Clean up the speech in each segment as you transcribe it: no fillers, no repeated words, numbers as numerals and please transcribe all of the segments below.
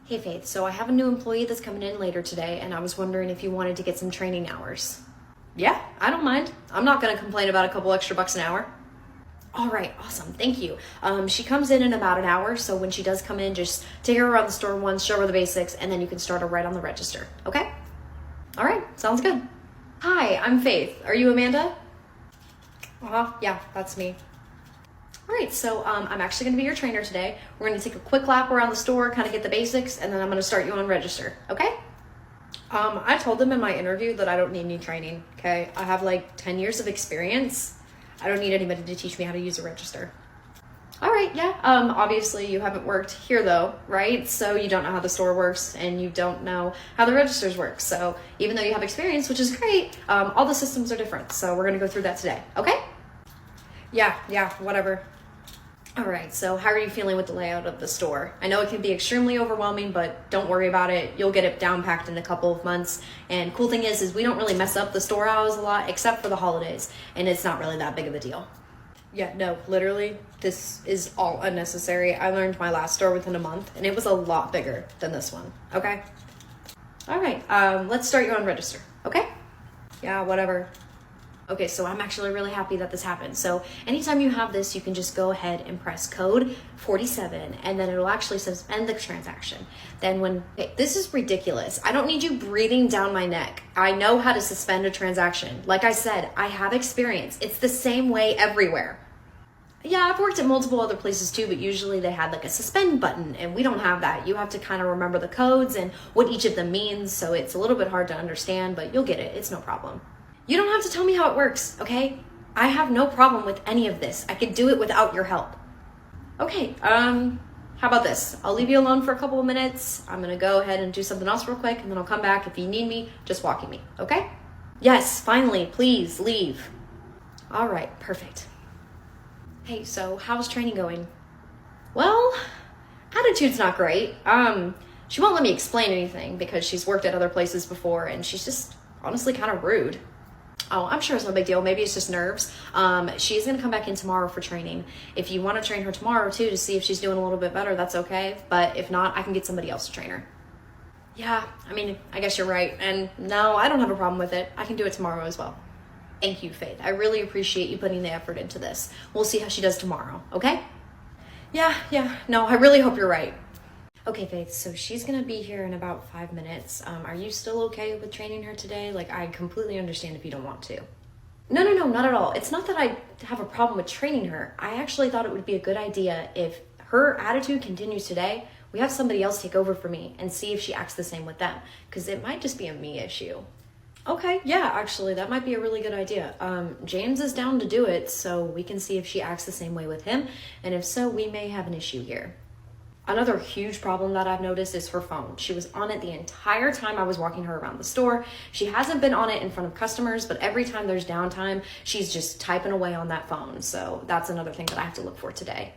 Hey Faith, so I have a new employee that's coming in later today, and I was wondering if you wanted to get some training hours. Yeah, I don't mind. I'm not gonna complain about a couple extra bucks an hour. All right, awesome, thank you. She comes in about an hour, so when she does come in, just take her around the store once, show her the basics, and then you can start her right on the register, okay? All right, sounds good. Hi, I'm Faith. Are you Amanda? Yeah, that's me. All right, so I'm actually gonna be your trainer today. We're gonna take a quick lap around the store, kind of get the basics, and then I'm gonna start you on register, okay? I told them in my interview that I don't need any training, okay? I have like 10 years of experience. I don't need anybody to teach me how to use a register. All right, yeah. Obviously you haven't worked here though, right? So you don't know how the store works and you don't know how the registers work. So even though you have experience, which is great, all the systems are different. So we're gonna go through that today, okay? Yeah, whatever. All right, so how are you feeling with the layout of the store? I know it can be extremely overwhelming, but don't worry about it. You'll get it down packed in a couple of months. And cool thing is we don't really mess up the store hours a lot, except for the holidays, and it's not really that big of a deal. Yeah, no, literally, this is all unnecessary. I learned my last store within a month, and it was a lot bigger than this one, okay? All right, let's start you on register, okay? Yeah, whatever. Okay, so I'm actually really happy that this happened. So anytime you have this, you can just go ahead and press code 47, and then it'll actually suspend the transaction. Then this is ridiculous. I don't need you breathing down my neck. I know how to suspend a transaction. Like I said, I have experience. It's the same way everywhere. Yeah, I've worked at multiple other places too, but usually they had like a suspend button, and we don't have that. You have to kind of remember the codes and what each of them means, so it's a little bit hard to understand, but you'll get it. It's no problem. You don't have to tell me how it works, okay? I have no problem with any of this. I could do it without your help. Okay, how about this? I'll leave you alone for a couple of minutes. I'm gonna go ahead and do something else real quick, and then I'll come back. If you need me, just walk me, okay? Yes, finally, please leave. All right, perfect. Hey, so how's training going? Well, attitude's not great. She won't let me explain anything because she's worked at other places before, and she's just honestly kind of rude. Oh, I'm sure it's no big deal. Maybe it's just nerves. She's going to come back in tomorrow for training. If you want to train her tomorrow too to see if she's doing a little bit better, that's okay. But if not, I can get somebody else to train her. Yeah, I mean, I guess you're right. And no, I don't have a problem with it. I can do it tomorrow as well. Thank you, Faith. I really appreciate you putting the effort into this. We'll see how she does tomorrow, okay? Yeah. No, I really hope you're right. Okay, Faith, so she's gonna be here in about 5 minutes. Are you still okay with training her today? Like, I completely understand if you don't want to. No, not at all. It's not that I have a problem with training her. I actually thought it would be a good idea if her attitude continues today, we have somebody else take over for me and see if she acts the same with them, because it might just be a me issue. Okay, yeah, actually, that might be a really good idea. James is down to do it, so we can see if she acts the same way with him, and if so, we may have an issue here. Another huge problem that I've noticed is her phone. She was on it the entire time I was walking her around the store. She hasn't been on it in front of customers, but every time there's downtime, she's just typing away on that phone. So that's another thing that I have to look for today.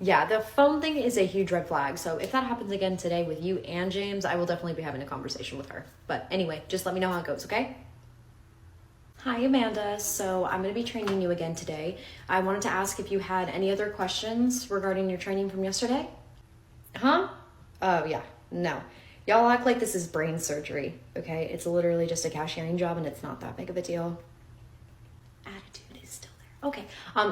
Yeah, the phone thing is a huge red flag. So if that happens again today with you and James, I will definitely be having a conversation with her. But anyway, just let me know how it goes, okay? Hi, Amanda. So I'm going to be training you again today. I wanted to ask if you had any other questions regarding your training from yesterday. Huh? Oh, yeah. No. Y'all act like this is brain surgery, okay? It's literally just a cashiering job, and it's not that big of a deal. Attitude is still there. Okay.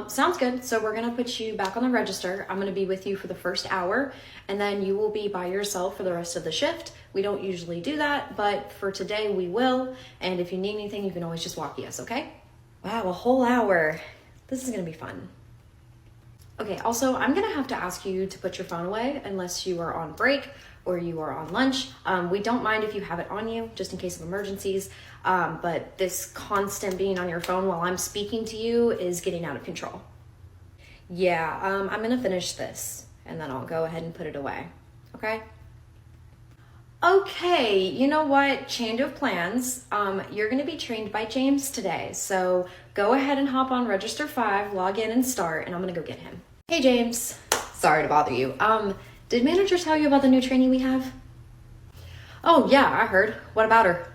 Sounds good. So we're going to put you back on the register. I'm going to be with you for the first hour, and then you will be by yourself for the rest of the shift. We don't usually do that, but for today we will. And if you need anything, you can always just walk us, okay? Wow, a whole hour. This is going to be fun. Okay, also, I'm gonna have to ask you to put your phone away unless you are on break or you are on lunch. We don't mind if you have it on you, just in case of emergencies, but this constant being on your phone while I'm speaking to you is getting out of control. Yeah, I'm gonna finish this, and then I'll go ahead and put it away, okay? Okay, you know what? Change of plans. You're gonna be trained by James today, so go ahead and hop on register 5, log in and start, and I'm gonna go get him. Hey James, sorry to bother you. Did manager tell you about the new trainee we have? Oh yeah, I heard. What about her?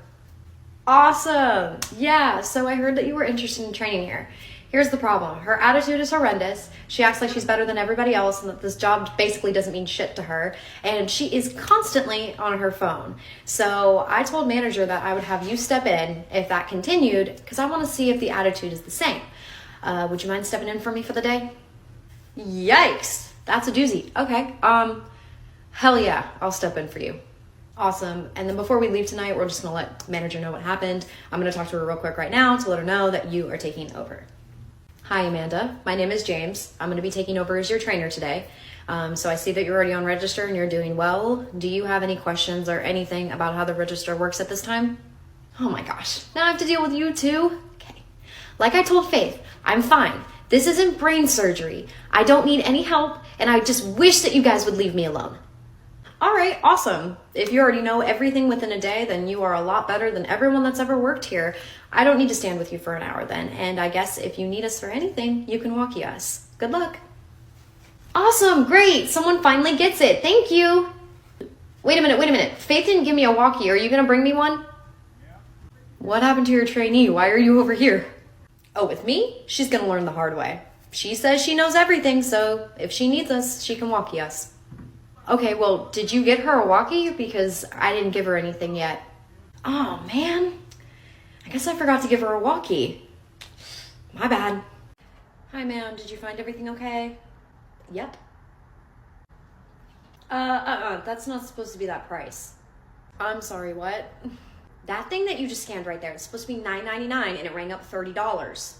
Awesome. Yeah, so I heard that you were interested in training here. Here's the problem. Her attitude is horrendous. She acts like she's better than everybody else and that this job basically doesn't mean shit to her. And she is constantly on her phone. So I told manager that I would have you step in if that continued because I want to see if the attitude is the same. Would you mind stepping in for me for the day? Yikes. That's a doozy. Okay. Hell yeah. I'll step in for you. Awesome. And then before we leave tonight, we're just going to let manager know what happened. I'm going to talk to her real quick right now to let her know that you are taking over. Hi, Amanda. My name is James. I'm going to be taking over as your trainer today. So I see that you're already on register and you're doing well. Do you have any questions or anything about how the register works at this time? Oh my gosh. Now I have to deal with you too? Okay. Like I told Faith, I'm fine. This isn't brain surgery. I don't need any help and I just wish that you guys would leave me alone. All right, awesome. If you already know everything within a day, then you are a lot better than everyone that's ever worked here. I don't need to stand with you for an hour then. And I guess if you need us for anything, you can walkie us. Good luck. Awesome, great. Someone finally gets it. Thank you. Wait a minute. Faith didn't give me a walkie. Are you going to bring me one? Yeah. What happened to your trainee? Why are you over here? Oh, with me? She's going to learn the hard way. She says she knows everything, so if she needs us, she can walkie us. Okay, well, did you get her a walkie? Because I didn't give her anything yet. Oh, man. I guess I forgot to give her a walkie. My bad. Hi, ma'am. Did you find everything okay? Yep. That's not supposed to be that price. I'm sorry, what? That thing that you just scanned right there, it's supposed to be $9.99 and it rang up $30.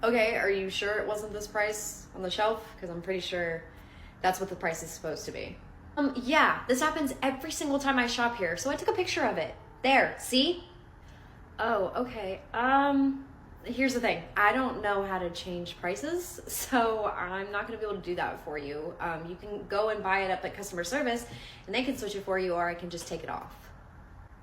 Okay, are you sure it wasn't this price on the shelf? Because I'm pretty sure that's what the price is supposed to be. Yeah, this happens every single time I shop here, so I took a picture of it. There, see? Oh, okay. Here's the thing. I don't know how to change prices, so I'm not going to be able to do that for you. You can go and buy it up at customer service, and they can switch it for you, or I can just take it off.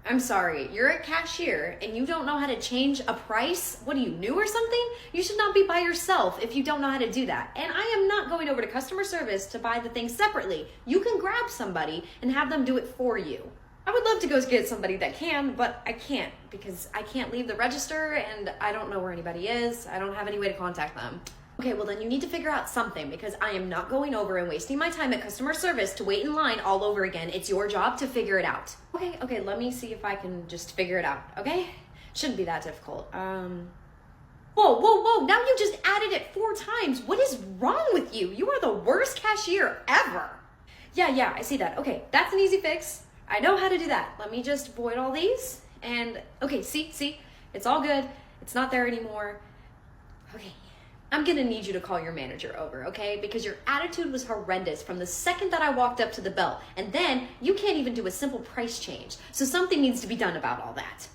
I'm sorry, you're a cashier and you don't know how to change a price? What are you, new or something? You should not be by yourself if you don't know how to do that. And I am not going over to customer service to buy the thing separately. You can grab somebody and have them do it for you. I would love to go get somebody that can, but I can't because I can't leave the register and I don't know where anybody is. I don't have any way to contact them. Okay, well then you need to figure out something because I am not going over and wasting my time at customer service to wait in line all over again. It's your job to figure it out. Okay, let me see if I can just figure it out, okay? Shouldn't be that difficult. Whoa, now you just added it 4 times. What is wrong with you? You are the worst cashier ever. Yeah, I see that. Okay, that's an easy fix. I know how to do that. Let me just void all these and, okay, see, it's all good. It's not there anymore. Okay. I'm gonna need you to call your manager over, okay? Because your attitude was horrendous from the second that I walked up to the belt. And then you can't even do a simple price change. So something needs to be done about all that.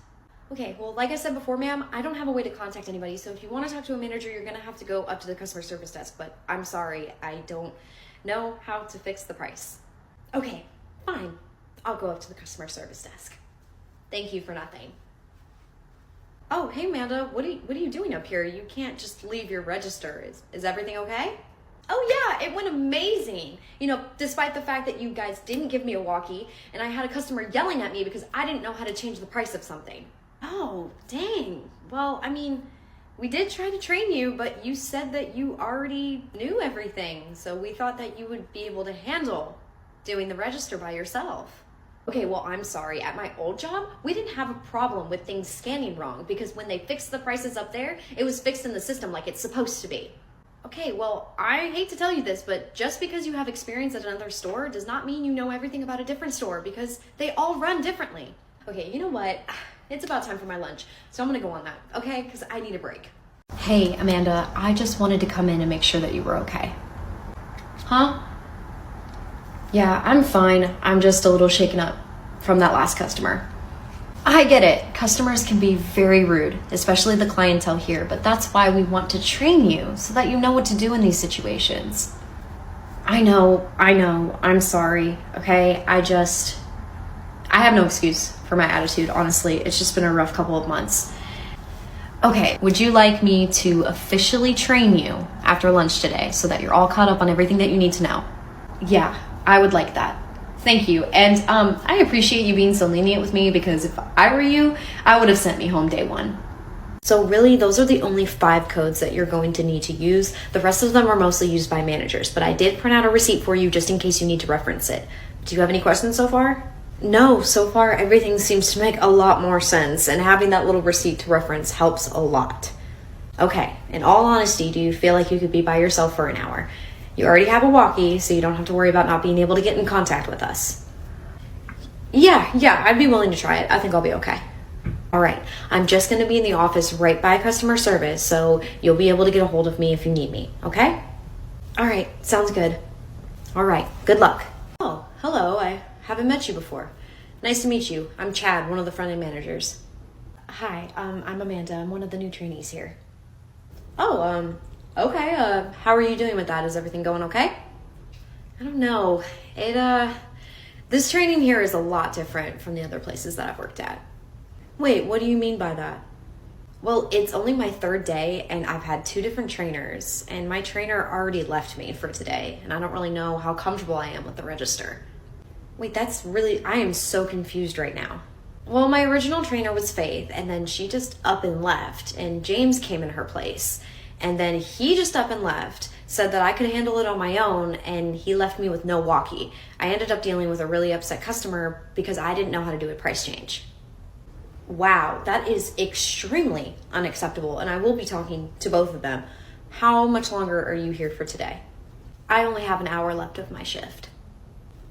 Okay, well, like I said before, ma'am, I don't have a way to contact anybody. So if you wanna talk to a manager, you're gonna have to go up to the customer service desk. But I'm sorry, I don't know how to fix the price. Okay, fine. I'll go up to the customer service desk. Thank you for nothing. Oh, hey, Amanda, what are you doing up here? You can't just leave your register. Is everything okay? Oh, yeah, it went amazing. You know, despite the fact that you guys didn't give me a walkie and I had a customer yelling at me because I didn't know how to change the price of something. Oh, dang. Well, I mean, we did try to train you, but you said that you already knew everything. So we thought that you would be able to handle doing the register by yourself. Okay, well, I'm sorry. At my old job, we didn't have a problem with things scanning wrong because when they fixed the prices up there, it was fixed in the system like it's supposed to be. Okay, well, I hate to tell you this, but just because you have experience at another store does not mean you know everything about a different store because they all run differently. Okay, you know what? It's about time for my lunch, so I'm gonna go on that, okay? Because I need a break. Hey, Amanda, I just wanted to come in and make sure that you were okay. Huh? Yeah, I'm fine. I'm just a little shaken up from that last customer. I get it. Customers can be very rude, especially the clientele here, but that's why we want to train you so that you know what to do in these situations. I know. I'm sorry, okay? I have no excuse for my attitude, honestly. It's just been a rough couple of months. Okay, would you like me to officially train you after lunch today so that you're all caught up on everything that you need to know? Yeah, I would like that. Thank you. And I appreciate you being so lenient with me because if I were you, I would have sent me home day one. So really, those are the only 5 codes that you're going to need to use. The rest of them are mostly used by managers, but I did print out a receipt for you just in case you need to reference it. Do you have any questions so far? No, so far everything seems to make a lot more sense, and having that little receipt to reference helps a lot. Okay, in all honesty, do you feel like you could be by yourself for an hour? You already have a walkie, so you don't have to worry about not being able to get in contact with us. Yeah, I'd be willing to try it. I think I'll be okay. All right, I'm just going to be in the office right by customer service, so you'll be able to get a hold of me if you need me, okay? All right, sounds good. All right, good luck. Oh, hello, I haven't met you before. Nice to meet you. I'm Chad, one of the front-end managers. Hi, I'm Amanda. I'm one of the new trainees here. Oh, okay. How are you doing with that? Is everything going okay? I don't know. This training here is a lot different from the other places that I've worked at. Wait, what do you mean by that? Well, it's only my 3rd day and I've had 2 different trainers, and my trainer already left me for today, and I don't really know how comfortable I am with the register. Wait, I am so confused right now. Well, my original trainer was Faith, and then she just up and left, and James came in her place. And then he just up and left, said that I could handle it on my own, and he left me with no walkie. I ended up dealing with a really upset customer because I didn't know how to do a price change. Wow, that is extremely unacceptable, and I will be talking to both of them. How much longer are you here for today? I only have an hour left of my shift.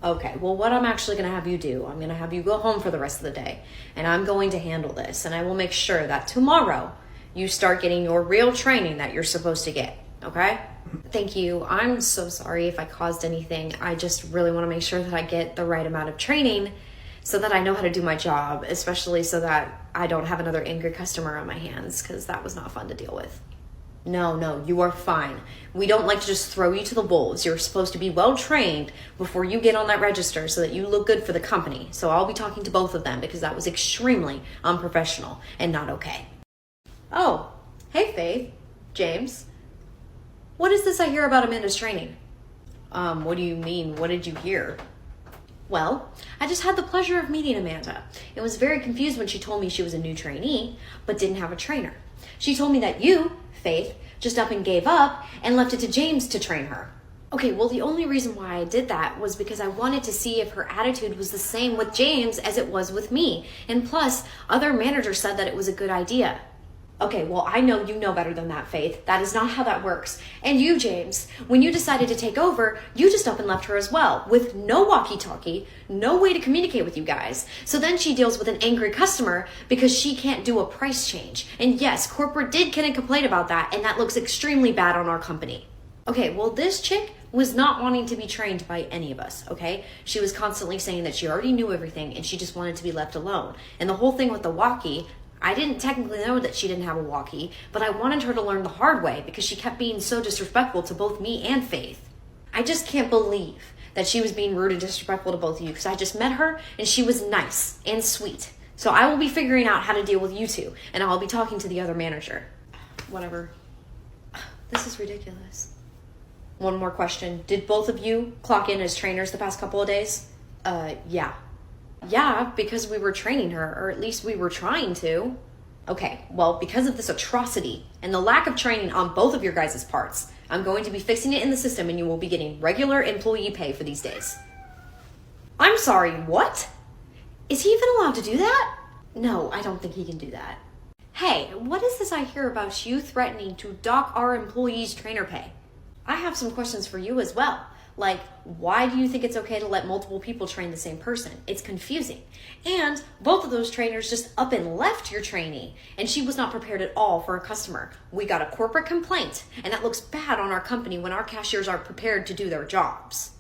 Okay, well, what I'm actually going to have you do, I'm going to have you go home for the rest of the day, and I'm going to handle this, and I will make sure that tomorrow you start getting your real training that you're supposed to get, okay? Thank you. I'm so sorry if I caused anything. I just really want to make sure that I get the right amount of training so that I know how to do my job, especially so that I don't have another angry customer on my hands, because that was not fun to deal with. No, you are fine. We don't like to just throw you to the wolves. You're supposed to be well trained before you get on that register so that you look good for the company. So I'll be talking to both of them because that was extremely unprofessional and not okay. Oh, hey Faith, James. What is this I hear about Amanda's training? What do you mean? What did you hear? Well, I just had the pleasure of meeting Amanda. I was very confused when she told me she was a new trainee, but didn't have a trainer. She told me that you, Faith, just up and gave up and left it to James to train her. Okay, well, the only reason why I did that was because I wanted to see if her attitude was the same with James as it was with me. And plus, other managers said that it was a good idea. Okay, well, I know you know better than that, Faith. That is not how that works. And you, James, when you decided to take over, you just up and left her as well, with no walkie-talkie, no way to communicate with you guys. So then she deals with an angry customer because she can't do a price change. And yes, corporate did get a complaint about that, and that looks extremely bad on our company. Okay, well, this chick was not wanting to be trained by any of us, okay? She was constantly saying that she already knew everything and she just wanted to be left alone. And the whole thing with the walkie, I didn't technically know that she didn't have a walkie, but I wanted her to learn the hard way because she kept being so disrespectful to both me and Faith. I just can't believe that she was being rude and disrespectful to both of you because I just met her and she was nice and sweet. So I will be figuring out how to deal with you two, and I'll be talking to the other manager. Whatever. This is ridiculous. One more question. Did both of you clock in as trainers the past couple of days? Yeah. Yeah, because we were training her, or at least we were trying to. Okay, well, because of this atrocity and the lack of training on both of your guys' parts, I'm going to be fixing it in the system and you will be getting regular employee pay for these days. I'm sorry, what? Is he even allowed to do that? No, I don't think he can do that. Hey, what is this I hear about you threatening to dock our employees' trainer pay? I have some questions for you as well. Like, why do you think it's okay to let multiple people train the same person? It's confusing. And both of those trainers just up and left your trainee, and she was not prepared at all for a customer. We got a corporate complaint, and that looks bad on our company when our cashiers aren't prepared to do their jobs.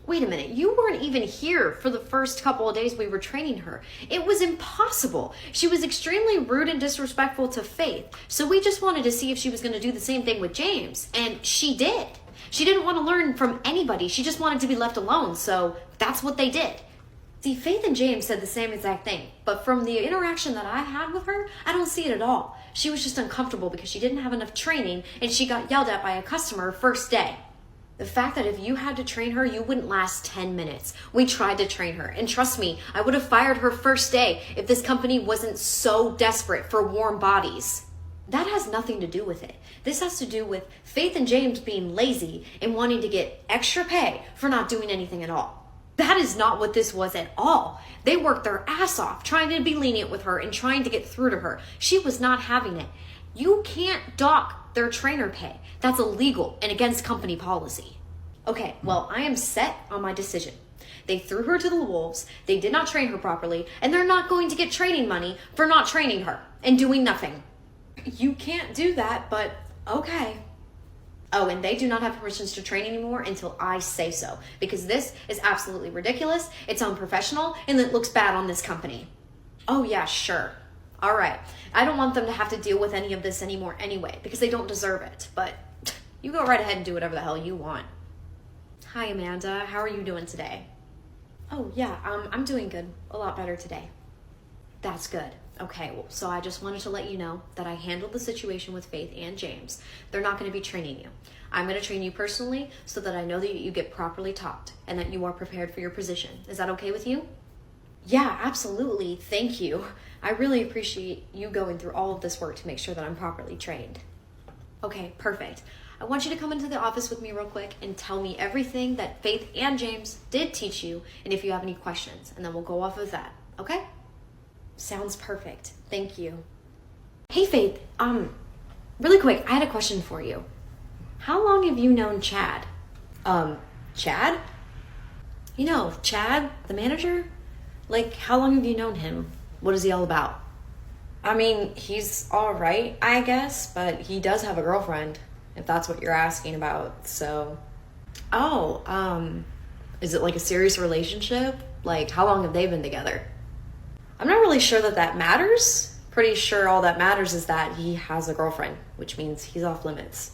Wait a minute, you weren't even here for the first couple of days we were training her. It was impossible. She was extremely rude and disrespectful to Faith, so we just wanted to see if she was going to do the same thing with James, and she did. She didn't want to learn from anybody. She just wanted to be left alone, so that's what they did. See, Faith and James said the same exact thing, but from the interaction that I had with her, I don't see it at all. She was just uncomfortable because she didn't have enough training, and she got yelled at by a customer first day. The fact that if you had to train her, you wouldn't last 10 minutes. We tried to train her, and trust me, I would have fired her first day if this company wasn't so desperate for warm bodies. That has nothing to do with it. This has to do with Faith and James being lazy and wanting to get extra pay for not doing anything at all. That is not what this was at all. They worked their ass off trying to be lenient with her and trying to get through to her. She was not having it. You can't dock their trainer pay. That's illegal and against company policy. Okay, well, I am set on my decision. They threw her to the wolves, they did not train her properly, and they're not going to get training money for not training her and doing nothing. You can't do that, but okay. Oh, and they do not have permissions to train anymore until I say so, because this is absolutely ridiculous, it's unprofessional, and it looks bad on this company. Oh yeah, sure. All right. I don't want them to have to deal with any of this anymore anyway, because they don't deserve it, but you go right ahead and do whatever the hell you want. Hi, Amanda. How are you doing today? Oh, yeah, I'm doing good. A lot better today. That's good. Okay, well, so I just wanted to let you know that I handled the situation with Faith and James. They're not going to be training you. I'm going to train you personally so that I know that you get properly taught and that you are prepared for your position. Is that okay with you? Yeah, absolutely. Thank you. I really appreciate you going through all of this work to make sure that I'm properly trained. Okay, perfect. I want you to come into the office with me real quick and tell me everything that Faith and James did teach you and if you have any questions, and then we'll go off of that, okay? Sounds perfect. Thank you. Hey, Faith, really quick, I had a question for you. How long have you known Chad? Chad? You know, Chad, the manager? Like, how long have you known him? What is he all about? I mean, he's all right, I guess, but he does have a girlfriend, if that's what you're asking about, so. Oh, is it like a serious relationship? Like, how long have they been together? I'm not really sure that matters. Pretty sure all that matters is that he has a girlfriend, which means he's off limits.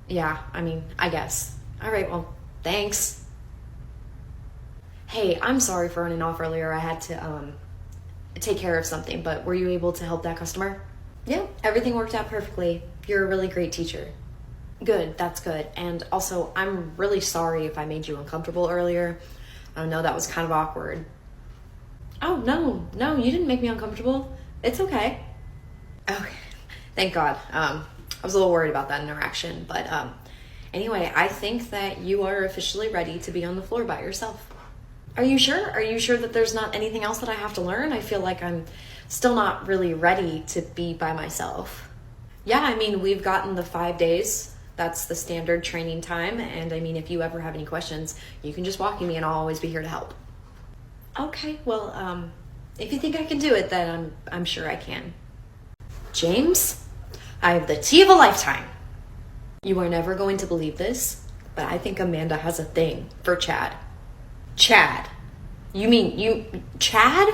Yeah, I mean, I guess. All right, well, thanks. Hey, I'm sorry for running off earlier. I had to take care of something, but were you able to help that customer? Yeah, everything worked out perfectly. You're a really great teacher. Good, that's good. And also, I'm really sorry if I made you uncomfortable earlier. I know that was kind of awkward. Oh, no, you didn't make me uncomfortable. It's okay. Okay, thank God. I was a little worried about that interaction, but anyway, I think that you are officially ready to be on the floor by yourself. Are you sure? Are you sure that there's not anything else that I have to learn? I feel like I'm still not really ready to be by myself. Yeah, I mean, we've gotten the 5 days. That's the standard training time. And I mean, if you ever have any questions, you can just walk me and I'll always be here to help. Okay, well, if you think I can do it, then I'm sure I can. James, I have the tea of a lifetime. You are never going to believe this, but I think Amanda has a thing for Chad. Chad? You mean Chad?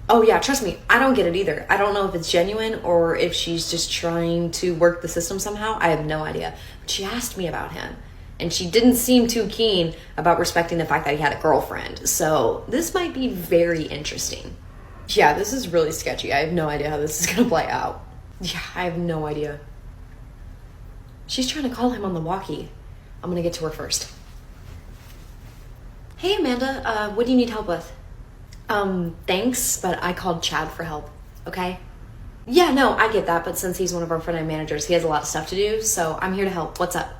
Oh yeah, trust me, I don't get it either. I don't know if it's genuine or if she's just trying to work the system somehow. I have no idea. But she asked me about him, and she didn't seem too keen about respecting the fact that he had a girlfriend. So this might be very interesting. Yeah, this is really sketchy. I have no idea how this is gonna play out. Yeah, I have no idea. She's trying to call him on the walkie. I'm gonna get to her first. Hey Amanda, what do you need help with? Thanks, but I called Chad for help, okay? Yeah, no, I get that, but since he's one of our front-end managers, he has a lot of stuff to do, so I'm here to help. What's up?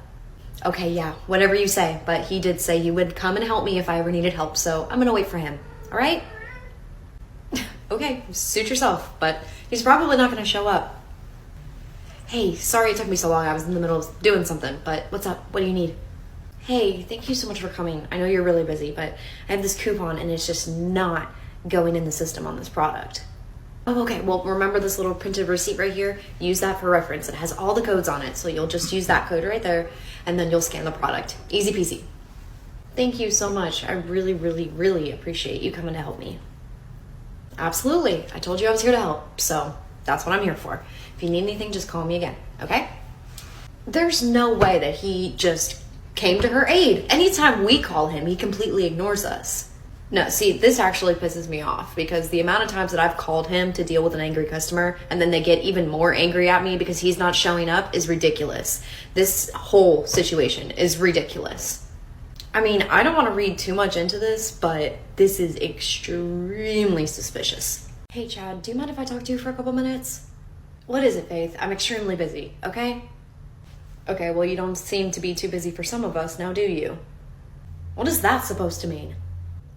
Okay, yeah, whatever you say, but he did say he would come and help me if I ever needed help, so I'm gonna wait for him, all right? Okay, suit yourself, but he's probably not gonna show up. Hey, sorry it took me so long. I was in the middle of doing something, but what's up? What do you need? Hey, thank you so much for coming. I know you're really busy, but I have this coupon and it's just not going in the system on this product. Oh, okay. Well, remember this little printed receipt right here? Use that for reference. It has all the codes on it, so you'll just use that code right there, and then you'll scan the product. Easy peasy. Thank you so much. I really, really, really appreciate you coming to help me. Absolutely. I told you I was here to help, so that's what I'm here for. If you need anything, just call me again, okay? There's no way that he just came to her aid. Anytime we call him, he completely ignores us. No, see, this actually pisses me off because the amount of times that I've called him to deal with an angry customer and then they get even more angry at me because he's not showing up is ridiculous. This whole situation is ridiculous. I mean, I don't want to read too much into this, but this is extremely suspicious. Hey, Chad, do you mind if I talk to you for a couple minutes? What is it, Faith? I'm extremely busy, okay? Okay, well, you don't seem to be too busy for some of us, now do you? What is that supposed to mean?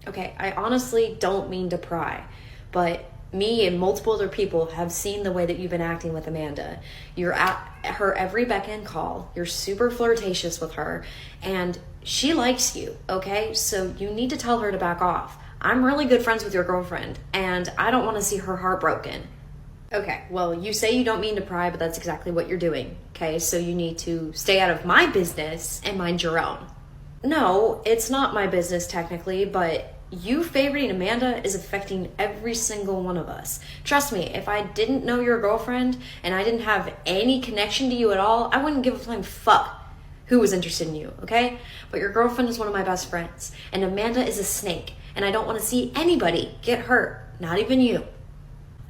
Okay, I honestly don't mean to pry, but me and multiple other people have seen the way that you've been acting with Amanda. You're at her every beck and call. You're super flirtatious with her, and she likes you, okay? So you need to tell her to back off. I'm really good friends with your girlfriend, and I don't want to see her heartbroken. Okay, well, you say you don't mean to pry, but that's exactly what you're doing, okay? So you need to stay out of my business and mind your own. No, it's not my business technically, but you favoriting Amanda is affecting every single one of us. Trust me, if I didn't know your girlfriend and I didn't have any connection to you at all, I wouldn't give a flying fuck who was interested in you, okay? But your girlfriend is one of my best friends, and Amanda is a snake, and I don't want to see anybody get hurt, not even you.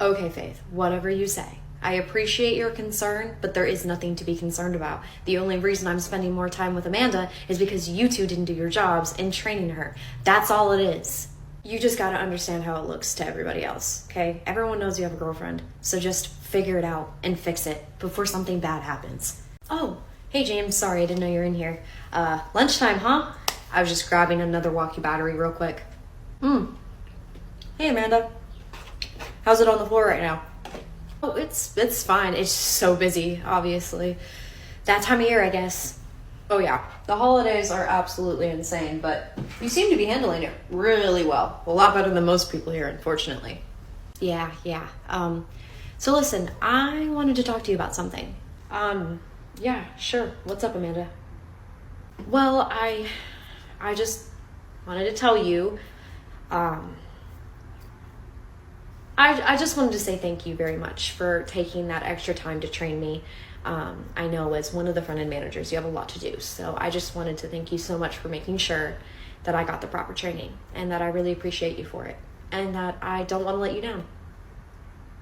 Okay, Faith, whatever you say. I appreciate your concern, but there is nothing to be concerned about. The only reason I'm spending more time with Amanda is because you two didn't do your jobs in training her. That's all it is. You just gotta understand how it looks to everybody else, okay? Everyone knows you have a girlfriend, so just figure it out and fix it before something bad happens. Oh, hey James, sorry, I didn't know you were in here. Lunchtime, huh? I was just grabbing another walkie battery real quick. Hey Amanda. How's it on the floor right now? Oh, it's fine. It's so busy, obviously. That time of year, I guess. Oh yeah, the holidays are absolutely insane, but you seem to be handling it really well. A lot better than most people here, unfortunately. Yeah. So listen, I wanted to talk to you about something. Yeah, sure. What's up, Amanda? Well, I just wanted to tell you, I just wanted to say thank you very much for taking that extra time to train me. I know as one of the front-end managers, you have a lot to do. So I just wanted to thank you so much for making sure that I got the proper training and that I really appreciate you for it and that I don't want to let you down.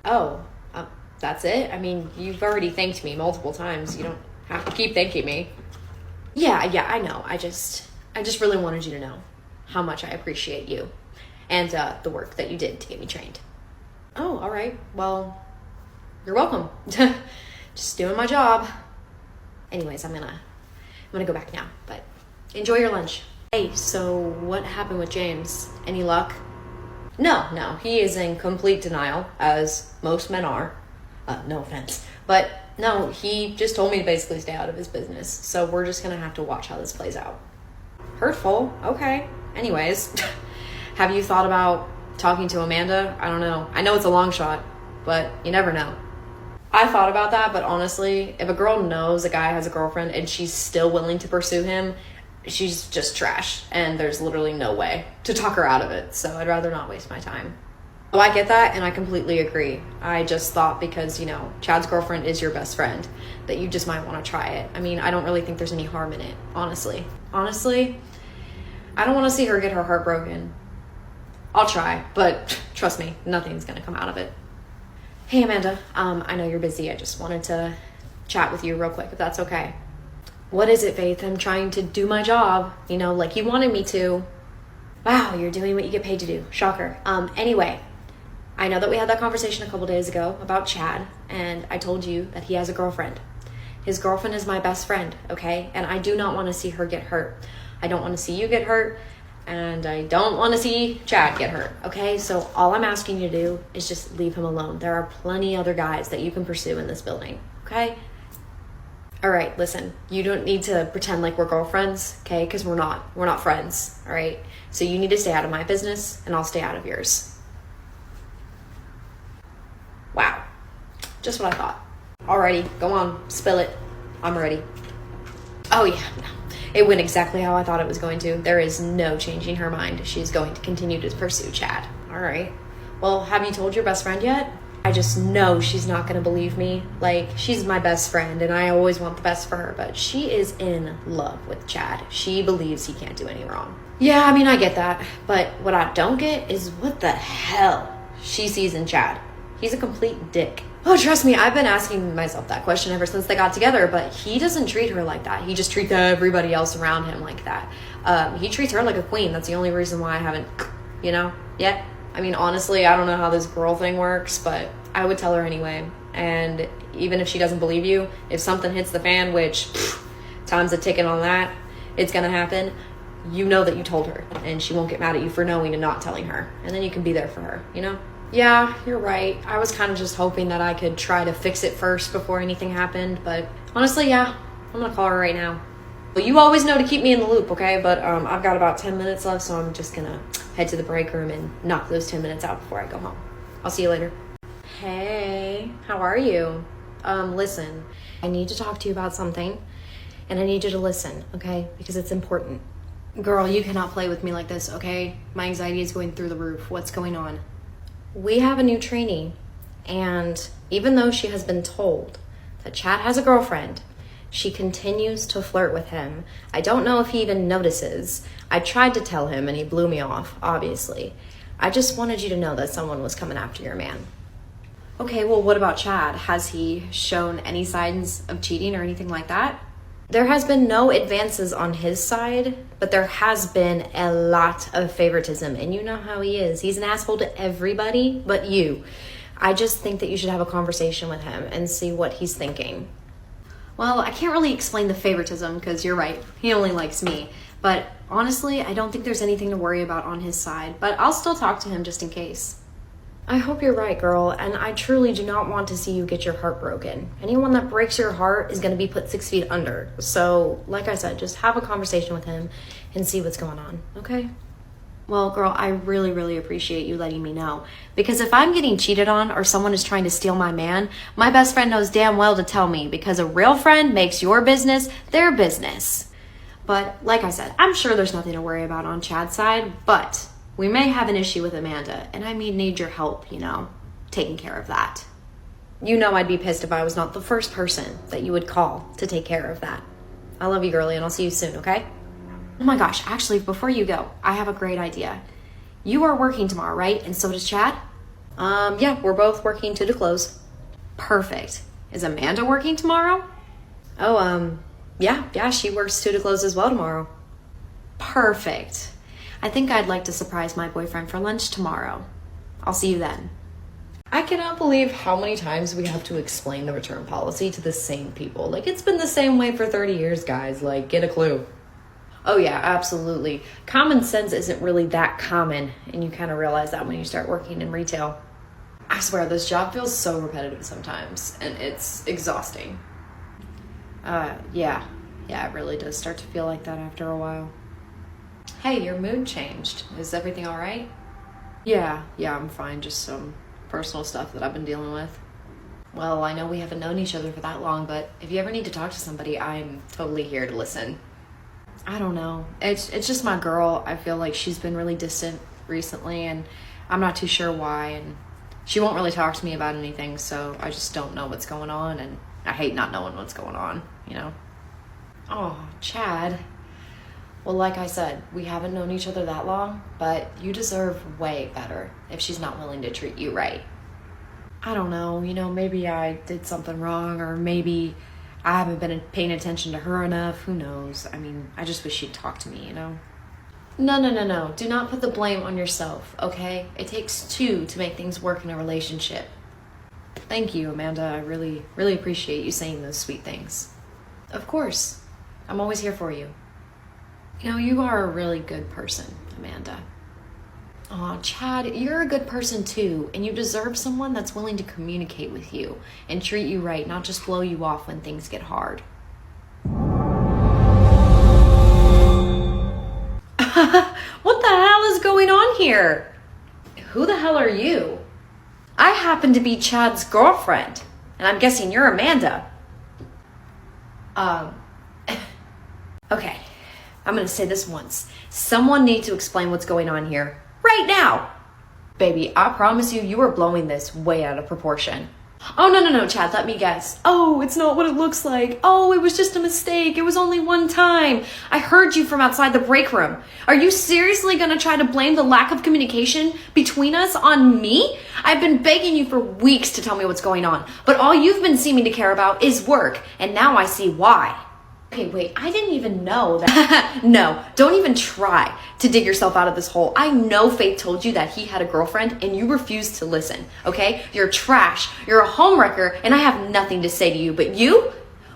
Oh, that's it? I mean, you've already thanked me multiple times. You don't have to keep thanking me. Yeah, I know. I just really wanted you to know how much I appreciate you and the work that you did to get me trained. Oh, all right. Well, you're welcome. Just doing my job. Anyways, I'm gonna go back now, but enjoy your lunch. Hey, so what happened with James? Any luck? No, he is in complete denial, as most men are. No offense. But no, he just told me to basically stay out of his business. So we're just gonna have to watch how this plays out. Hurtful? Okay. Anyways, have you thought about talking to Amanda? I don't know. I know it's a long shot, but you never know. I thought about that, but honestly, if a girl knows a guy has a girlfriend and she's still willing to pursue him, she's just trash, and there's literally no way to talk her out of it, so I'd rather not waste my time. Oh, I get that, and I completely agree. I just thought because, Chad's girlfriend is your best friend, that you just might want to try it. I mean, I don't really think there's any harm in it, honestly. Honestly, I don't want to see her get her heart broken. I'll try, but trust me, nothing's going to come out of it. Hey, Amanda, I know you're busy. I just wanted to chat with you real quick, if that's okay. What is it, Faith? I'm trying to do my job, like you wanted me to. Wow, you're doing what you get paid to do. Shocker. Anyway, I know that we had that conversation a couple days ago about Chad, and I told you that he has a girlfriend. His girlfriend is my best friend, okay? And I do not want to see her get hurt. I don't want to see you get hurt, and I don't want to see Chad get hurt, okay? So all I'm asking you to do is just leave him alone. There are plenty other guys that you can pursue in this building, okay? All right, listen, you don't need to pretend like we're girlfriends, okay? Because we're not. We're not friends, all right? So you need to stay out of my business, and I'll stay out of yours. Wow, just what I thought. Alrighty, go on, spill it. I'm ready. Oh yeah, no. It went exactly how I thought it was going to. There is no changing her mind. She's going to continue to pursue Chad. All right. Well, have you told your best friend yet? I just know she's not going to believe me. Like, she's my best friend, and I always want the best for her, but she is in love with Chad. She believes he can't do any wrong. Yeah, I mean, I get that. But what I don't get is what the hell she sees in Chad. He's a complete dick. Oh, trust me, I've been asking myself that question ever since they got together, but he doesn't treat her like that. He just treats everybody else around him like that. He treats her like a queen. That's the only reason why I haven't, yet. I mean, honestly, I don't know how this girl thing works, but I would tell her anyway. And even if she doesn't believe you, if something hits the fan, which time's a ticking on that, it's gonna happen, you know that you told her, and she won't get mad at you for knowing and not telling her. And then you can be there for her, you know? Yeah, you're right. I was kind of just hoping that I could try to fix it first before anything happened, but honestly, yeah, I'm gonna call her right now. Well, you always know to keep me in the loop, okay? But I've got about 10 minutes left, so I'm just gonna head to the break room and knock those 10 minutes out before I go home. I'll see you later. Hey, how are you? Listen, I need to talk to you about something, and I need you to listen, okay? Because it's important. Girl, you cannot play with me like this, okay? My anxiety is going through the roof. What's going on? We have a new trainee, and even though she has been told that Chad has a girlfriend, she continues to flirt with him. I don't know if he even notices. I tried to tell him, and he blew me off, obviously. I just wanted you to know that someone was coming after your man. Okay, well, what about Chad? Has he shown any signs of cheating or anything like that? There has been no advances on his side, but there has been a lot of favoritism, and you know how he is. He's an asshole to everybody but you. I just think that you should have a conversation with him and see what he's thinking. Well, I can't really explain the favoritism because you're right, he only likes me. But honestly, I don't think there's anything to worry about on his side, but I'll still talk to him just in case. I hope you're right, girl, and I truly do not want to see you get your heart broken. Anyone that breaks your heart is going to be put 6 feet under. So, like I said, just have a conversation with him and see what's going on, okay? Well, girl, I really, really appreciate you letting me know. Because if I'm getting cheated on or someone is trying to steal my man, my best friend knows damn well to tell me because a real friend makes your business their business. But, like I said, I'm sure there's nothing to worry about on Chad's side, but we may have an issue with Amanda, and I need your help, you know, taking care of that. You know I'd be pissed if I was not the first person that you would call to take care of that. I love you, girlie, and I'll see you soon, okay? Oh my gosh, actually, before you go, I have a great idea. You are working tomorrow, right? And so does Chad? Yeah, we're both working 2 to close. Perfect. Is Amanda working tomorrow? Oh, yeah, she works 2 to close as well tomorrow. Perfect. I think I'd like to surprise my boyfriend for lunch tomorrow. I'll see you then. I cannot believe how many times we have to explain the return policy to the same people. Like, it's been the same way for 30 years, guys. Like, get a clue. Oh yeah, absolutely. Common sense isn't really that common, and you kind of realize that when you start working in retail. I swear, this job feels so repetitive sometimes, and it's exhausting. Yeah, it really does start to feel like that after a while. Hey, your mood changed. Is everything all right? Yeah, I'm fine. Just some personal stuff that I've been dealing with. Well, I know we haven't known each other for that long, but if you ever need to talk to somebody, I'm totally here to listen. I don't know. It's just my girl. I feel like she's been really distant recently, and I'm not too sure why, and she won't really talk to me about anything, so I just don't know what's going on, and I hate not knowing what's going on, you know? Oh, Chad. Well, like I said, we haven't known each other that long, but you deserve way better if she's not willing to treat you right. I don't know, maybe I did something wrong, or maybe I haven't been paying attention to her enough. Who knows? I mean, I just wish she'd talk to me, No. Do not put the blame on yourself, okay? It takes 2 to make things work in a relationship. Thank you, Amanda. I really, really appreciate you saying those sweet things. Of course. I'm always here for you. You are a really good person, Amanda. Aw, Chad, you're a good person too, and you deserve someone that's willing to communicate with you and treat you right, not just blow you off when things get hard. What the hell is going on here? Who the hell are you? I happen to be Chad's girlfriend, and I'm guessing you're Amanda. Okay, I'm gonna say this once. Someone needs to explain what's going on here. Right now! Baby, I promise you are blowing this way out of proportion. Oh, no, Chad, let me guess. Oh, it's not what it looks like. Oh, it was just a mistake. It was only one time. I heard you from outside the break room. Are you seriously gonna try to blame the lack of communication between us on me? I've been begging you for weeks to tell me what's going on, but all you've been seeming to care about is work, and now I see why. Okay, wait, I didn't even know that. No, don't even try to dig yourself out of this hole. I know Faith told you that he had a girlfriend and you refused to listen, okay? You're trash, you're a homewrecker, and I have nothing to say to you, but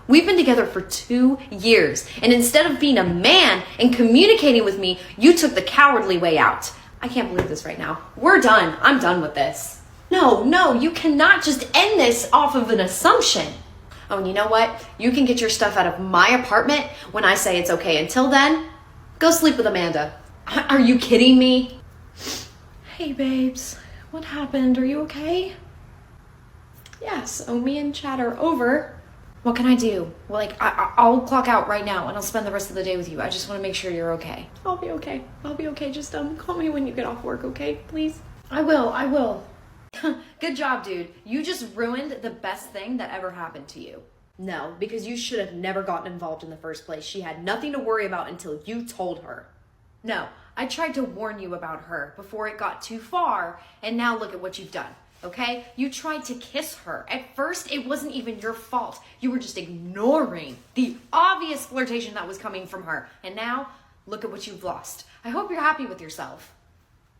we've been together for 2 years, and instead of being a man and communicating with me, you took the cowardly way out. I can't believe this right now. We're done. I'm done with this. No, you cannot just end this off of an assumption. Oh, and you know what? You can get your stuff out of my apartment when I say it's okay. Until then, go sleep with Amanda. Are you kidding me? Hey, babes. What happened? Are you okay? Yes, Omi and Chad are over. What can I do? Well, I'll clock out right now and I'll spend the rest of the day with you. I just want to make sure you're okay. I'll be okay. Just call me when you get off work, okay? Please? I will. Good job, dude. You just ruined the best thing that ever happened to you. No, because you should have never gotten involved in the first place. She had nothing to worry about until you told her. No, I tried to warn you about her before it got too far, and now look at what you've done, okay? You tried to kiss her. At first, it wasn't even your fault. You were just ignoring the obvious flirtation that was coming from her. And now, look at what you've lost. I hope you're happy with yourself.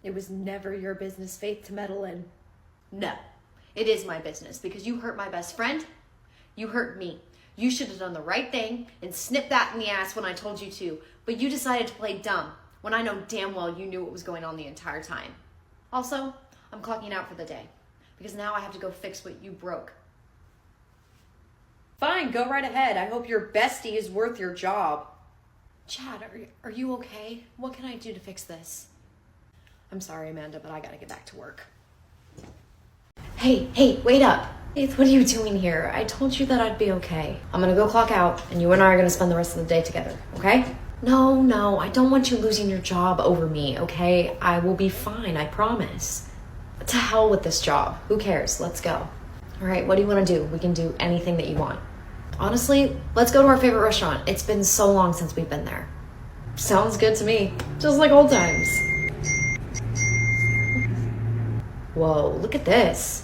It was never your business, Faith, to meddle in. No, it is my business because you hurt my best friend. You hurt me. You should have done the right thing and snipped that in the ass when I told you to, but you decided to play dumb when I know damn well you knew what was going on the entire time. Also, I'm clocking out for the day because now I have to go fix what you broke. Fine, go right ahead. I hope your bestie is worth your job. Chad, are you okay? What can I do to fix this? I'm sorry, Amanda, but I gotta get back to work. Hey, wait up. Faith, what are you doing here? I told you that I'd be okay. I'm gonna go clock out, and you and I are gonna spend the rest of the day together, okay? No, I don't want you losing your job over me, okay? I will be fine, I promise. To hell with this job. Who cares? Let's go. All right, what do you want to do? We can do anything that you want. Honestly, let's go to our favorite restaurant. It's been so long since we've been there. Sounds good to me. Just like old times. Whoa, look at this.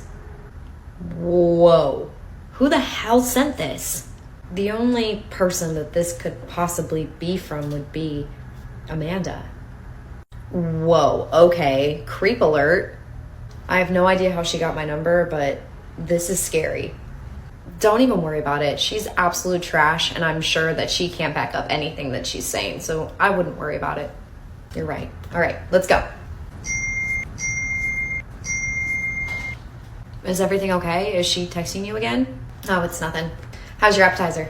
Whoa, who the hell sent this? The only person that this could possibly be from would be Amanda. Whoa, okay, creep alert. I have no idea how she got my number, but this is scary. Don't even worry about it. She's absolute trash, and I'm sure that she can't back up anything that she's saying, so I wouldn't worry about it. You're right. All right, let's go. Is everything okay? Is she texting you again? Oh, it's nothing. How's your appetizer?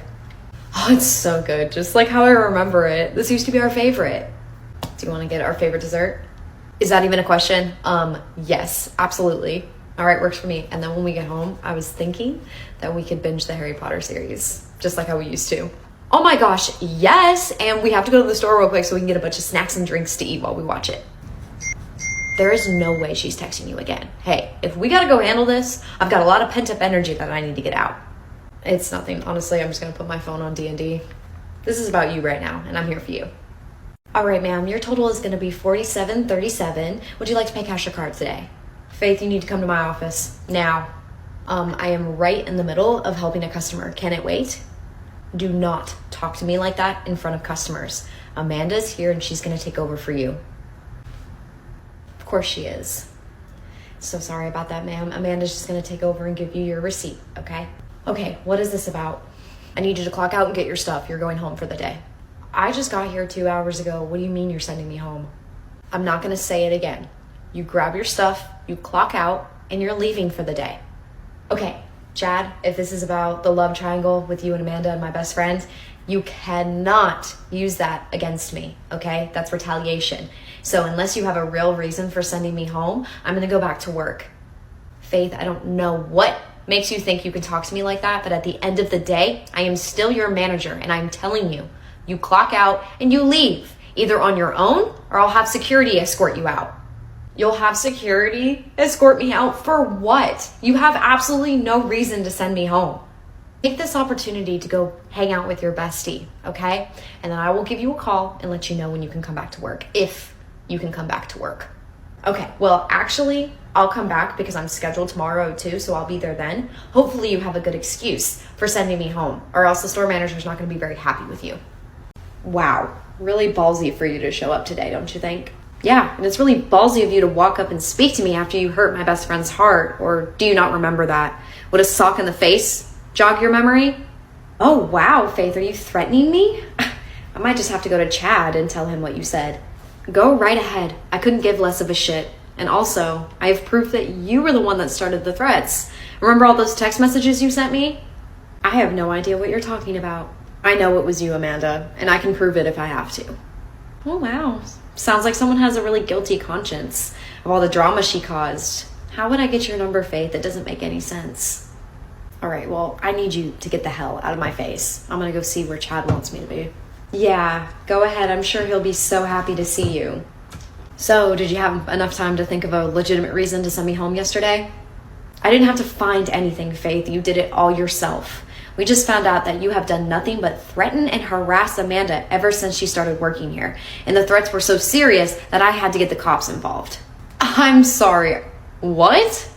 Oh, it's so good. Just like how I remember it. This used to be our favorite. Do you want to get our favorite dessert? Is that even a question? Yes, absolutely. All right, works for me. And then when we get home, I was thinking that we could binge the Harry Potter series, just like how we used to. Oh my gosh, yes! And we have to go to the store real quick so we can get a bunch of snacks and drinks to eat while we watch it. There is no way she's texting you again. Hey, if we gotta go handle this, I've got a lot of pent-up energy that I need to get out. It's nothing. Honestly, I'm just gonna put my phone on D&D. This is about you right now, and I'm here for you. All right, ma'am, your total is gonna be $47.37. Would you like to pay cash or card today? Faith, you need to come to my office now. I am right in the middle of helping a customer. Can it wait? Do not talk to me like that in front of customers. Amanda's here and she's gonna take over for you. Of course she is. So sorry about that, ma'am. Amanda's just gonna take over and give you your receipt, okay? Okay, what is this about? I need you to clock out and get your stuff. You're going home for the day. I just got here 2 hours ago. What do you mean you're sending me home? I'm not gonna say it again. You grab your stuff, you clock out, and you're leaving for the day. Okay, Chad, if this is about the love triangle with you and Amanda and my best friend, you cannot use that against me, okay? That's retaliation. So unless you have a real reason for sending me home, I'm gonna go back to work. Faith, I don't know what makes you think you can talk to me like that, but at the end of the day, I am still your manager, and I'm telling you, you clock out and you leave, either on your own or I'll have security escort you out. You'll have security escort me out for what? You have absolutely no reason to send me home. Take this opportunity to go hang out with your bestie, okay? And then I will give you a call and let you know when you can come back to work, if you can come back to work. Okay, well, actually, I'll come back because I'm scheduled tomorrow too, so I'll be there then. Hopefully you have a good excuse for sending me home, or else the store manager's not going to be very happy with you. Wow, really ballsy for you to show up today, don't you think? Yeah, and it's really ballsy of you to walk up and speak to me after you hurt my best friend's heart, or do you not remember that? Would a sock in the face jog your memory? Oh wow, Faith, are you threatening me? I might just have to go to Chad and tell him what you said. Go right ahead. I couldn't give less of a shit. And also, I have proof that you were the one that started the threats. Remember all those text messages you sent me? I have no idea what you're talking about. I know it was you, Amanda, and I can prove it if I have to. Oh wow, sounds like someone has a really guilty conscience of all the drama she caused. How would I get your number, Faith? It doesn't make any sense. All right, well, I need you to get the hell out of my face. I'm gonna go see where Chad wants me to be. Yeah, go ahead. I'm sure he'll be so happy to see you. So, did you have enough time to think of a legitimate reason to send me home yesterday? I didn't have to find anything, Faith. You did it all yourself. We just found out that you have done nothing but threaten and harass Amanda ever since she started working here. And the threats were so serious that I had to get the cops involved. I'm sorry. What?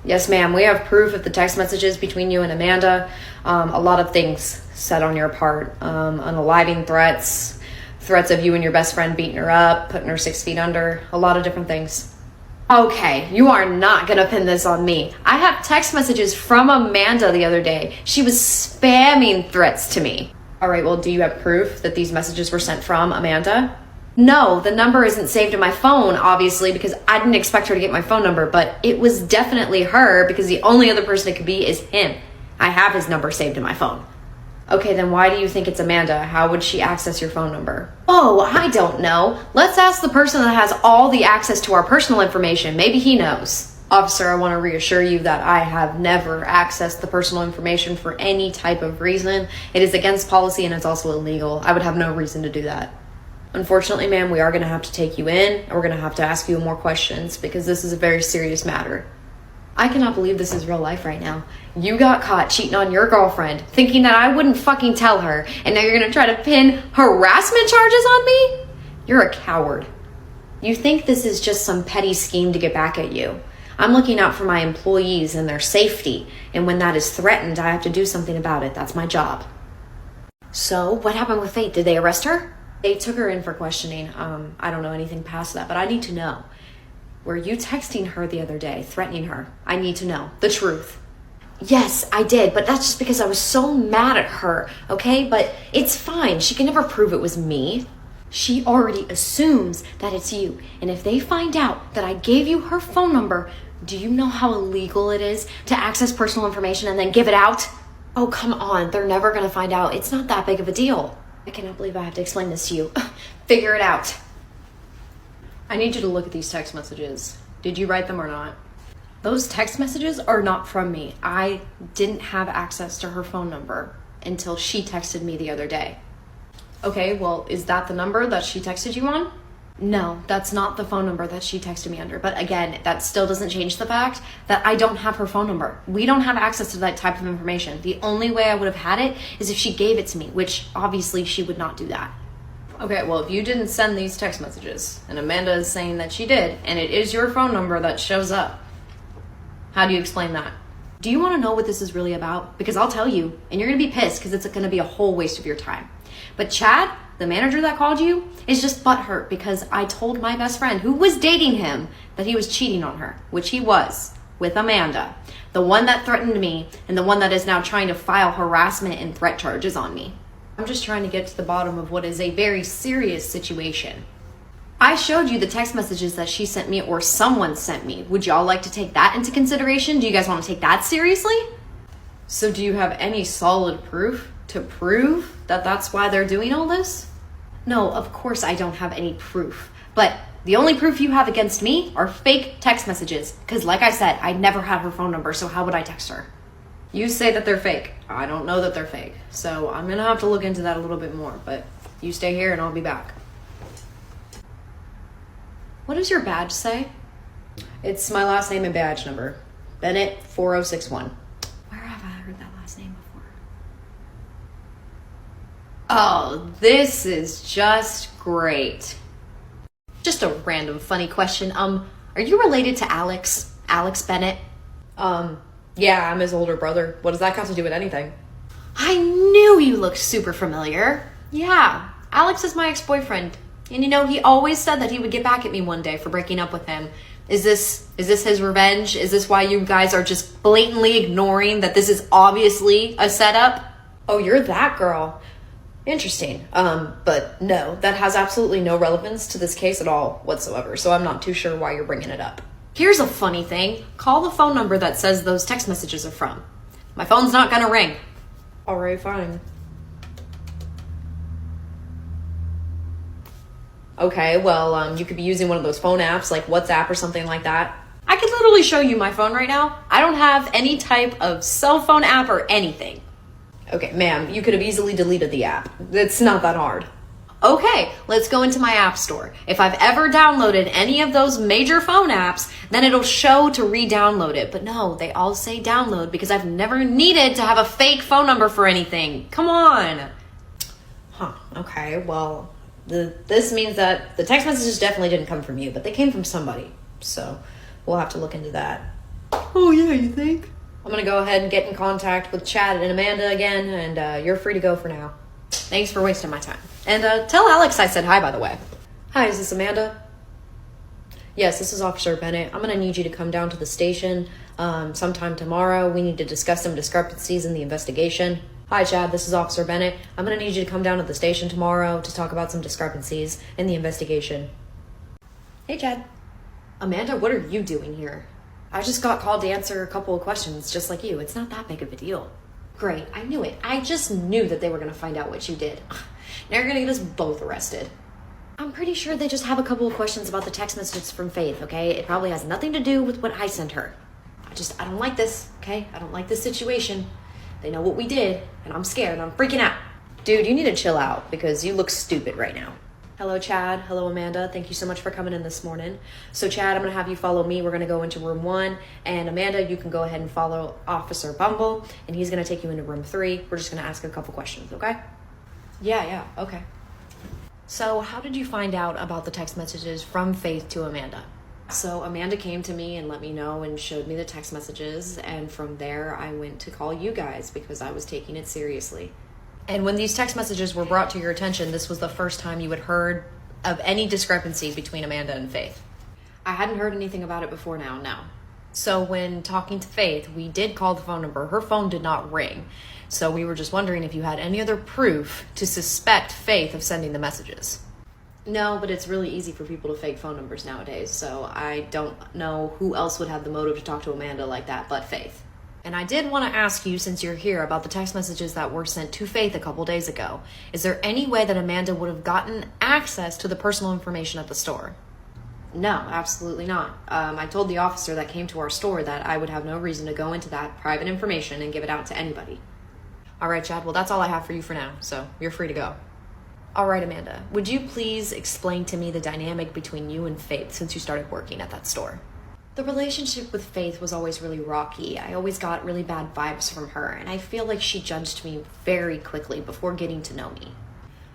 Yes, ma'am. We have proof of the text messages between you and Amanda. A lot of things said on your part. Unaliving threats, threats of you and your best friend beating her up, putting her 6 feet under, a lot of different things. Okay, you are not gonna pin this on me. I have text messages from Amanda the other day. She was spamming threats to me. All right, well, do you have proof that these messages were sent from Amanda? No, the number isn't saved in my phone, obviously, because I didn't expect her to get my phone number, but it was definitely her because the only other person it could be is him. I have his number saved in my phone. Okay, then why do you think it's Amanda? How would she access your phone number? Oh, I don't know. Let's ask the person that has all the access to our personal information. Maybe he knows. Officer, I want to reassure you that I have never accessed the personal information for any type of reason. It is against policy and it's also illegal. I would have no reason to do that. Unfortunately, ma'am, we are going to have to take you in and we're going to have to ask you more questions because this is a very serious matter. I cannot believe this is real life right now. You got caught cheating on your girlfriend, thinking that I wouldn't fucking tell her, and now you're gonna try to pin harassment charges on me? You're a coward. You think this is just some petty scheme to get back at you. I'm looking out for my employees and their safety, and when that is threatened, I have to do something about it. That's my job. So, what happened with Faith? Did they arrest her? They took her in for questioning. I don't know anything past that, but I need to know. Were you texting her the other day, threatening her? I need to know the truth. Yes, I did, but that's just because I was so mad at her, okay? But it's fine. She can never prove it was me. She already assumes that it's you. And if they find out that I gave you her phone number, do you know how illegal it is to access personal information and then give it out? Oh, come on. They're never going to find out. It's not that big of a deal. I cannot believe I have to explain this to you. Figure it out. I need you to look at these text messages. Did you write them or not? Those text messages are not from me. I didn't have access to her phone number until she texted me the other day. Okay, well, is that the number that she texted you on? No, that's not the phone number that she texted me under. But again, that still doesn't change the fact that I don't have her phone number. We don't have access to that type of information. The only way I would have had it is if she gave it to me, which obviously she would not do that. Okay, well, if you didn't send these text messages, and Amanda is saying that she did, and it is your phone number that shows up, how do you explain that? Do you want to know what this is really about? Because I'll tell you, and you're going to be pissed because it's going to be a whole waste of your time. But Chad, the manager that called you, is just butthurt because I told my best friend, who was dating him, that he was cheating on her, which he was, with Amanda, the one that threatened me, and the one that is now trying to file harassment and threat charges on me. I'm just trying to get to the bottom of what is a very serious situation. I showed you the text messages that she sent me or someone sent me. Would y'all like to take that into consideration? Do you guys want to take that seriously? So do you have any solid proof to prove that that's why they're doing all this? No, of course I don't have any proof. But the only proof you have against me are fake text messages. Because like I said, I never had her phone number, so how would I text her? You say that they're fake. I don't know that they're fake. So I'm going to have to look into that a little bit more. But you stay here and I'll be back. What does your badge say? It's my last name and badge number. Bennett 4061. Where have I heard that last name before? Oh, this is just great. Just a random funny question. Are you related to Alex? Alex Bennett. Yeah, I'm his older brother. What does that got to do with anything? I knew you looked super familiar. Yeah, Alex is my ex-boyfriend. And he always said that he would get back at me one day for breaking up with him. Is this his revenge? Is this why you guys are just blatantly ignoring that this is obviously a setup? Oh, you're that girl. Interesting. But no, that has absolutely no relevance to this case at all whatsoever. So I'm not too sure why you're bringing it up. Here's a funny thing. Call the phone number that says those text messages are from. My phone's not gonna ring. All right, fine. Okay, well, you could be using one of those phone apps like WhatsApp or something like that. I could literally show you my phone right now. I don't have any type of cell phone app or anything. Okay, ma'am, you could have easily deleted the app. It's not that hard. Okay, let's go into my app store. If I've ever downloaded any of those major phone apps, then it'll show to re-download it. But no, they all say download because I've never needed to have a fake phone number for anything. Come on. Huh, okay, well, this means that the text messages definitely didn't come from you, but they came from somebody. So we'll have to look into that. Oh yeah, you think? I'm gonna go ahead and get in contact with Chad and Amanda again, and you're free to go for now. Thanks for wasting my time. And tell Alex I said hi, by the way. Hi, is this Amanda? Yes, this is Officer Bennett. I'm gonna need you to come down to the station sometime tomorrow. We need to discuss some discrepancies in the investigation. Hi, Chad, this is Officer Bennett. I'm gonna need you to come down to the station tomorrow to talk about some discrepancies in the investigation. Hey, Chad. Amanda, what are you doing here? I just got called to answer a couple of questions, just like you. It's not that big of a deal. Great, I knew it. I just knew that they were gonna find out what you did. Now you're gonna get us both arrested. I'm pretty sure they just have a couple of questions about the text messages from Faith, okay? It probably has nothing to do with what I sent her. I don't like this, okay? I don't like this situation. They know what we did, and I'm scared. I'm freaking out. Dude, you need to chill out because you look stupid right now. Hello, Chad. Hello, Amanda. Thank you so much for coming in this morning. So, Chad, I'm going to have you follow me. We're going to go into room 1. And Amanda, you can go ahead and follow Officer Bumble. And he's going to take you into room 3. We're just going to ask a couple questions, okay? Yeah, okay. So, how did you find out about the text messages from Faith to Amanda? So, Amanda came to me and let me know and showed me the text messages. And from there, I went to call you guys because I was taking it seriously. And when these text messages were brought to your attention, this was the first time you had heard of any discrepancy between Amanda and Faith. I hadn't heard anything about it before now, no. So when talking to Faith, we did call the phone number. Her phone did not ring. So we were just wondering if you had any other proof to suspect Faith of sending the messages. No, but it's really easy for people to fake phone numbers nowadays, so I don't know who else would have the motive to talk to Amanda like that but Faith. And I did want to ask you, since you're here, about the text messages that were sent to Faith a couple days ago. Is there any way that Amanda would have gotten access to the personal information at the store? No, absolutely not. I told the officer that came to our store that I would have no reason to go into that private information and give it out to anybody. All right, Chad. Well, that's all I have for you for now, so you're free to go. All right, Amanda. Would you please explain to me the dynamic between you and Faith since you started working at that store? The relationship with Faith was always really rocky. I always got really bad vibes from her, and I feel like she judged me very quickly before getting to know me.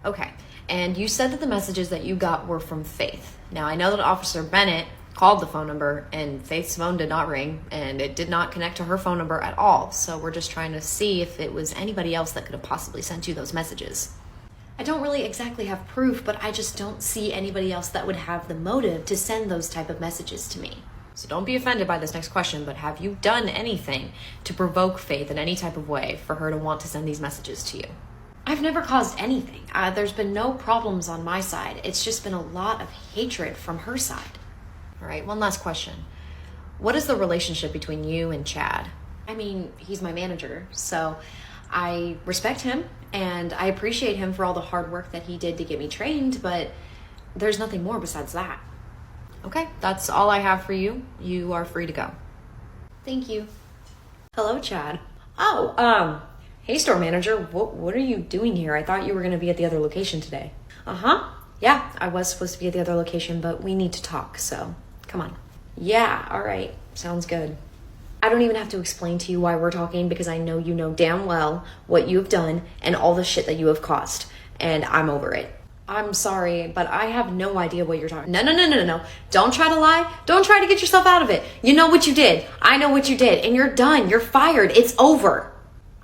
Okay, and you said that the messages that you got were from Faith. Now, I know that Officer Bennett called the phone number, and Faith's phone did not ring, and it did not connect to her phone number at all, so we're just trying to see if it was anybody else that could have possibly sent you those messages. I don't really exactly have proof, but I just don't see anybody else that would have the motive to send those type of messages to me. So don't be offended by this next question, but have you done anything to provoke Faith in any type of way for her to want to send these messages to you? I've never caused anything. There's been no problems on my side. It's just been a lot of hatred from her side. All right, one last question. What is the relationship between you and Chad? I mean, he's my manager, so I respect him and I appreciate him for all the hard work that he did to get me trained, but there's nothing more besides that. Okay, that's all I have for you. You are free to go. Thank you. Hello, Chad. Oh, Hey, store manager, what are you doing here? I thought you were going to be at the other location today. Yeah, I was supposed to be at the other location, but we need to talk, so come on. Yeah, all right. Sounds good. I don't even have to explain to you why we're talking because I know you know damn well what you have done and all the shit that you have caused, and I'm over it. I'm sorry, but I have no idea what you're talking. No. Don't try to lie. Don't try to get yourself out of it. You know what you did. I know what you did. And you're done. You're fired. It's over.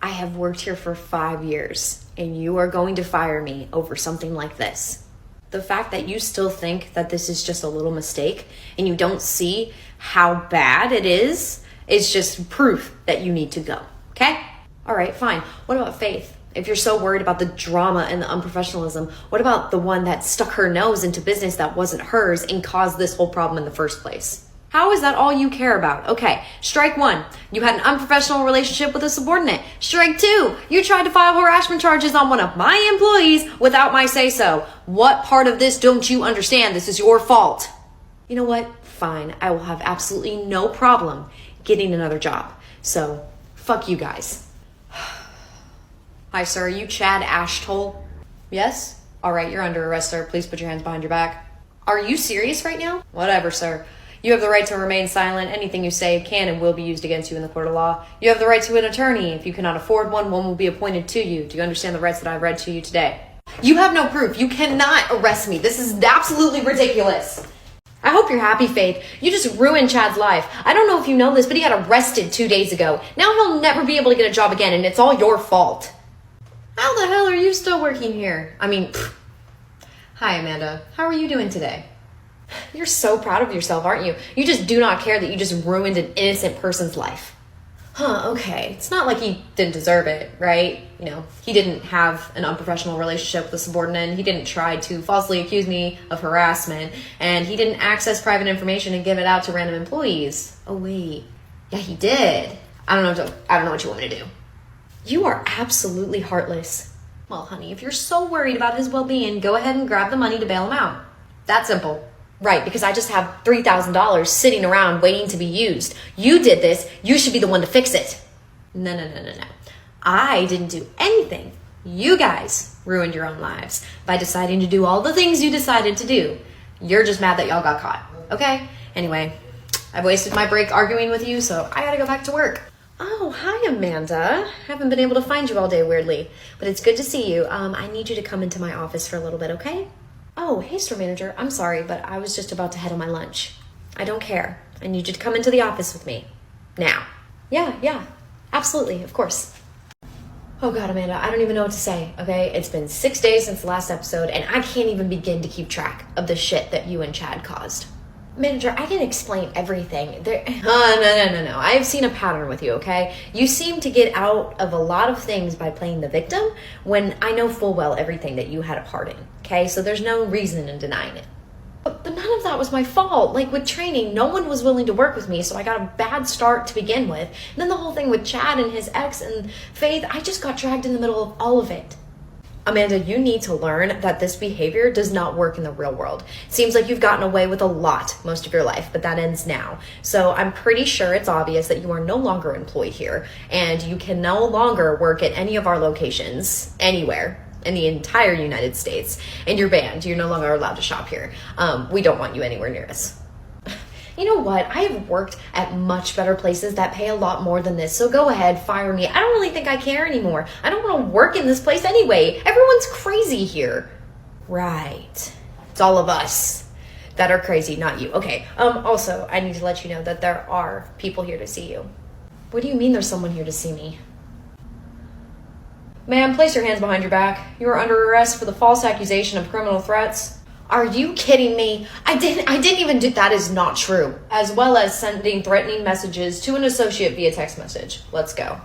I have worked here for 5 years, and you are going to fire me over something like this. The fact that you still think that this is just a little mistake and you don't see how bad it is just proof that you need to go. Okay? All right, fine. What about Faith? If you're so worried about the drama and the unprofessionalism, what about the one that stuck her nose into business that wasn't hers and caused this whole problem in the first place? How is that all you care about? Okay, strike one, you had an unprofessional relationship with a subordinate. Strike two, you tried to file harassment charges on one of my employees without my say-so. What part of this don't you understand? This is your fault. You know what? Fine, I will have absolutely no problem getting another job. So, fuck you guys. Hi, sir. Are you Chad Ashtoll? Yes? All right, you're under arrest, sir. Please put your hands behind your back. Are you serious right now? Whatever, sir. You have the right to remain silent. Anything you say can and will be used against you in the court of law. You have the right to an attorney. If you cannot afford one, one will be appointed to you. Do you understand the rights that I've read to you today? You have no proof. You cannot arrest me. This is absolutely ridiculous. I hope you're happy, Faith. You just ruined Chad's life. I don't know if you know this, but he got arrested 2 days ago. Now he'll never be able to get a job again, and it's all your fault. How the hell are you still working here? Hi, Amanda. How are you doing today? You're so proud of yourself, aren't you? You just do not care that you just ruined an innocent person's life. Okay. It's not like he didn't deserve it, right? You know, he didn't have an unprofessional relationship with a subordinate. He didn't try to falsely accuse me of harassment. And he didn't access private information and give it out to random employees. Oh, wait. Yeah, he did. I don't know what you want me to do. You are absolutely heartless. Well, honey, if you're so worried about his well-being, go ahead and grab the money to bail him out. That simple. Right, because I just have $3,000 sitting around waiting to be used. You did this. You should be the one to fix it. No. I didn't do anything. You guys ruined your own lives by deciding to do all the things you decided to do. You're just mad that y'all got caught. Okay? Anyway, I've wasted my break arguing with you, so I gotta go back to work. Oh, hi, Amanda. Haven't been able to find you all day, weirdly. But it's good to see you. I need you to come into my office for a little bit, okay? Oh, hey, store manager. I'm sorry, but I was just about to head on my lunch. I don't care. I need you to come into the office with me. Now. Yeah. Absolutely, of course. Oh, God, Amanda, I don't even know what to say, okay? It's been 6 days since the last episode, and I can't even begin to keep track of the shit that you and Chad caused. Manager, I didn't explain everything. No. I've seen a pattern with you, okay? You seem to get out of a lot of things by playing the victim when I know full well everything that you had a part in, okay? So there's no reason in denying it. But none of that was my fault. Like with training, no one was willing to work with me, so I got a bad start to begin with. And then the whole thing with Chad and his ex and Faith, I just got dragged in the middle of all of it. Amanda, you need to learn that this behavior does not work in the real world. It seems like you've gotten away with a lot most of your life, but that ends now. So I'm pretty sure it's obvious that you are no longer employed here, and you can no longer work at any of our locations anywhere in the entire United States. And you're banned. You're no longer allowed to shop here. We don't want you anywhere near us. You know what? I have worked at much better places that pay a lot more than this. So go ahead, fire me. I don't really think I care anymore. I don't want to work in this place anyway. Everyone's crazy here. Right. It's all of us that are crazy, not you. Okay. Also, I need to let you know that there are people here to see you. What do you mean there's someone here to see me? Ma'am, place your hands behind your back. You are under arrest for the false accusation of criminal threats. Are you kidding me? I didn't even do that. Is not true. As well as sending threatening messages to an associate via text message. Let's go.